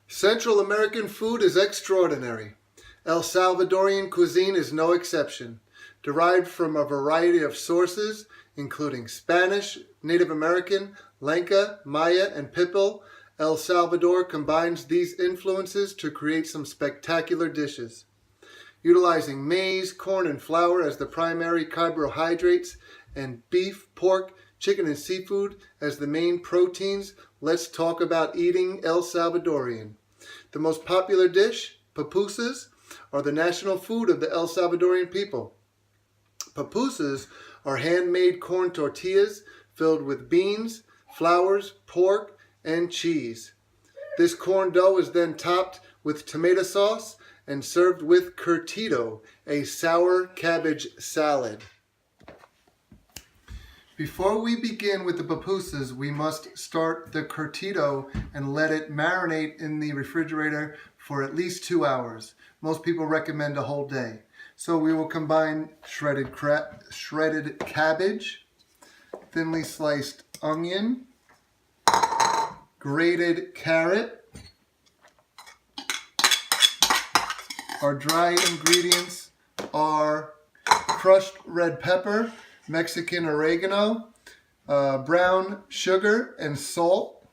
Central American food is extraordinary. El Salvadorian cuisine is no exception. Derived from a variety of sources, including Spanish, Native American, Lenca, Maya, and Pipil, El Salvador combines these influences to create some spectacular dishes. Utilizing maize, corn, and flour as the primary carbohydrates, and beef, pork, chicken, and seafood as the main proteins, let's talk about eating El Salvadorian. The most popular dish, pupusas, are the national food of the El Salvadorian people. Pupusas are handmade corn tortillas filled with beans, flours, pork, and cheese. This corn dough is then topped with tomato sauce and served with curtido, a sour cabbage salad. Before we begin with the pupusas, we must start the curtido and let it marinate in the refrigerator for at least 2 hours. Most people recommend a whole day. So we will combine shredded cabbage, thinly sliced onion, grated carrot. Our dry ingredients are crushed red pepper, Mexican oregano, brown sugar, and salt.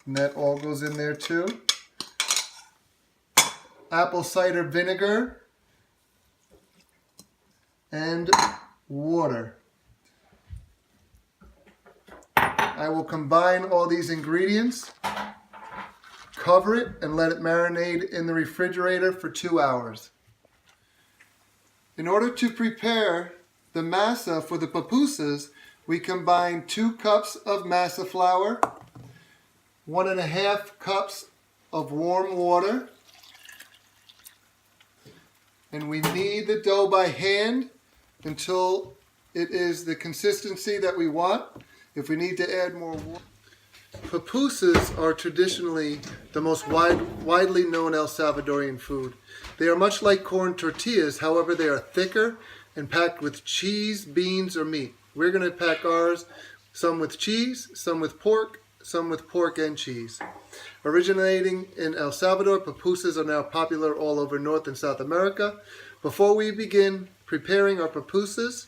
And that all goes in there too. Apple cider vinegar and water. I will combine all these ingredients, cover it, and let it marinate in the refrigerator for 2 hours. In order to prepare the masa for the pupusas, we combine 2 cups of masa flour, 1.5 cups of warm water, and we knead the dough by hand until it is the consistency that we want. If we need to add more water. Pupusas are traditionally the most widely known El Salvadorian food. They are much like corn tortillas, however they are thicker and packed with cheese, beans, or meat. We're going to pack ours, some with cheese, some with pork and cheese. Originating in El Salvador, pupusas are now popular all over North and South America. Before we begin preparing our pupusas,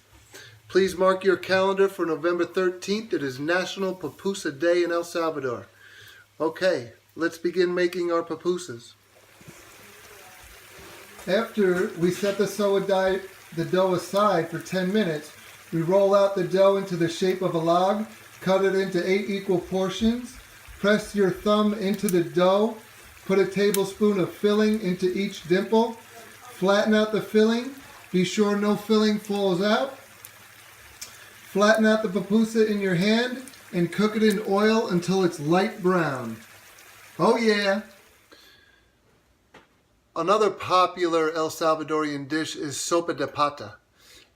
please mark your calendar for November 13th. It is National Pupusa Day in El Salvador. Okay, let's begin making our pupusas. After we set the dough aside for 10 minutes, we roll out the dough into the shape of a log, cut it into 8 equal portions, press your thumb into the dough, put a tablespoon of filling into each dimple, flatten out the filling, be sure no filling falls out. Flatten out the pupusa in your hand and cook it in oil until it's light brown. Oh yeah! Another popular El Salvadorian dish is sopa de pata.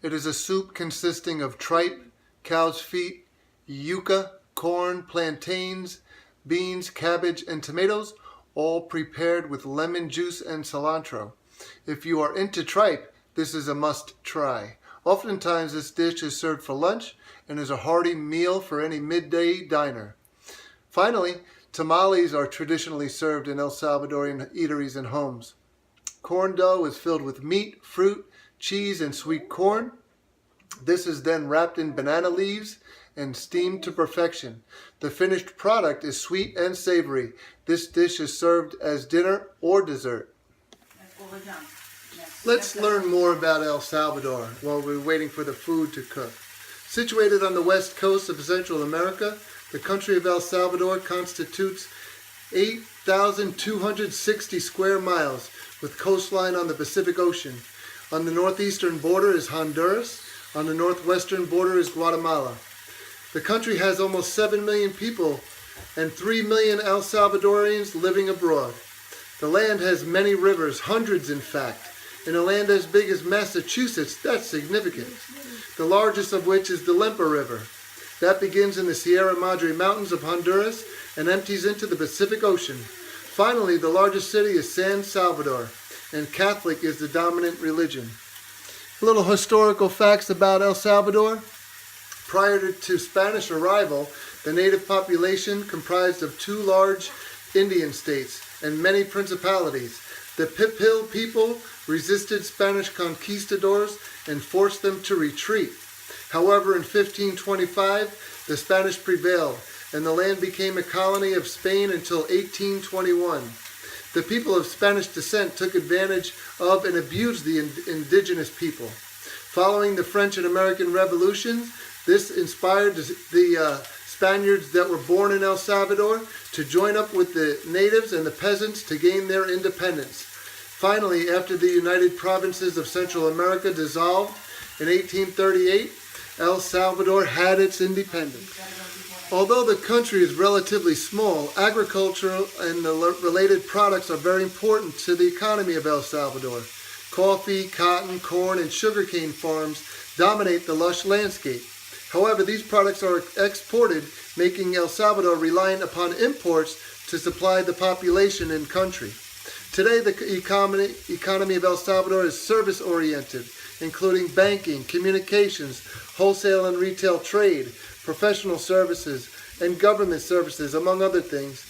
It is a soup consisting of tripe, cow's feet, yuca, corn, plantains, beans, cabbage, and tomatoes, all prepared with lemon juice and cilantro. If you are into tripe, this is a must-try. Oftentimes this dish is served for lunch and is a hearty meal for any midday diner. Finally, tamales are traditionally served in El Salvadorian eateries and homes. Corn dough is filled with meat, fruit, cheese, and sweet corn. This is then wrapped in banana leaves and steamed to perfection. The finished product is sweet and savory. This dish is served as dinner or dessert. Let's learn more about El Salvador while we're waiting for the food to cook. Situated on the west coast of Central America, the country of El Salvador constitutes 8,260 square miles with coastline on the Pacific Ocean. On the northeastern border is Honduras. On the northwestern border is Guatemala. The country has almost 7 million people and 3 million El Salvadorians living abroad. The land has many rivers, hundreds in fact. In a land as big as Massachusetts, that's significant. The largest of which is the Lempa River. That begins in the Sierra Madre Mountains of Honduras and empties into the Pacific Ocean. Finally, the largest city is San Salvador, and Catholic is the dominant religion. Little historical facts about El Salvador. Prior to Spanish arrival, the native population comprised of 2 large Indian states, and many principalities. The Pipil people resisted Spanish conquistadors and forced them to retreat. However, in 1525, the Spanish prevailed, and the land became a colony of Spain until 1821. The people of Spanish descent took advantage of and abused the indigenous people. Following the French and American revolutions, this inspired the Spaniards that were born in El Salvador to join up with the natives and the peasants to gain their independence. Finally, after the United Provinces of Central America dissolved in 1838, El Salvador had its independence. Although the country is relatively small, agriculture and the related products are very important to the economy of El Salvador. Coffee, cotton, corn, and sugarcane farms dominate the lush landscape. However, these products are exported, making El Salvador reliant upon imports to supply the population and country. Today, the economy of El Salvador is service-oriented, including banking, communications, wholesale and retail trade, professional services, and government services, among other things.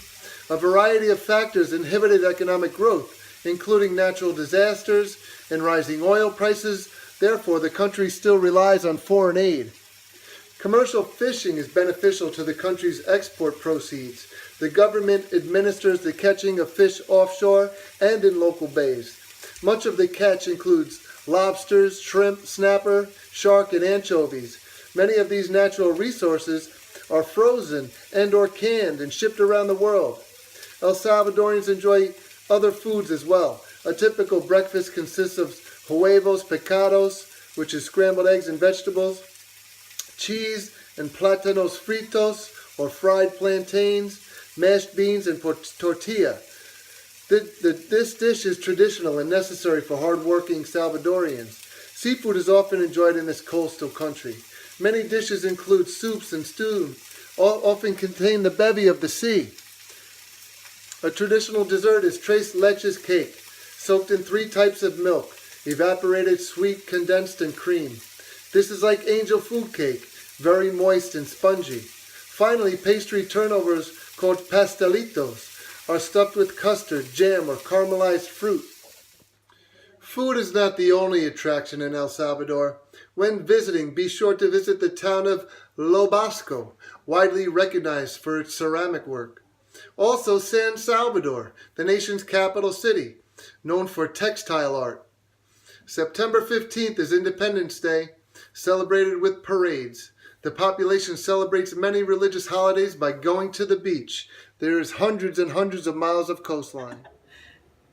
A variety of factors inhibited economic growth, including natural disasters and rising oil prices. Therefore, the country still relies on foreign aid. Commercial fishing is beneficial to the country's export proceeds. The government administers the catching of fish offshore and in local bays. Much of the catch includes lobsters, shrimp, snapper, shark, and anchovies. Many of these natural resources are frozen and or canned and shipped around the world. El Salvadorians enjoy other foods as well. A typical breakfast consists of huevos picados, which is scrambled eggs and vegetables, cheese and plátanos fritos, or fried plantains, mashed beans, and tortilla. This dish is traditional and necessary for hard-working Salvadorians. Seafood is often enjoyed in this coastal country. Many dishes include soups and stews, often contain the bevy of the sea. A traditional dessert is tres leches cake, soaked in 3 types of milk, evaporated, sweet, condensed, and cream. This is like angel food cake, very moist and spongy. Finally, pastry turnovers called pastelitos are stuffed with custard, jam, or caramelized fruit. Food is not the only attraction in El Salvador. When visiting, be sure to visit the town of Lobasco, widely recognized for its ceramic work. Also, San Salvador, the nation's capital city, known for textile art. September 15th is Independence Day, celebrated with parades. The population celebrates many religious holidays by going to the beach. There is hundreds and hundreds of miles of coastline.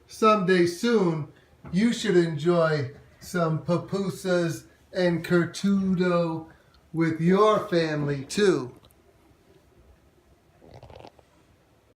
Someday soon, you should enjoy some pupusas and curtudo with your family too.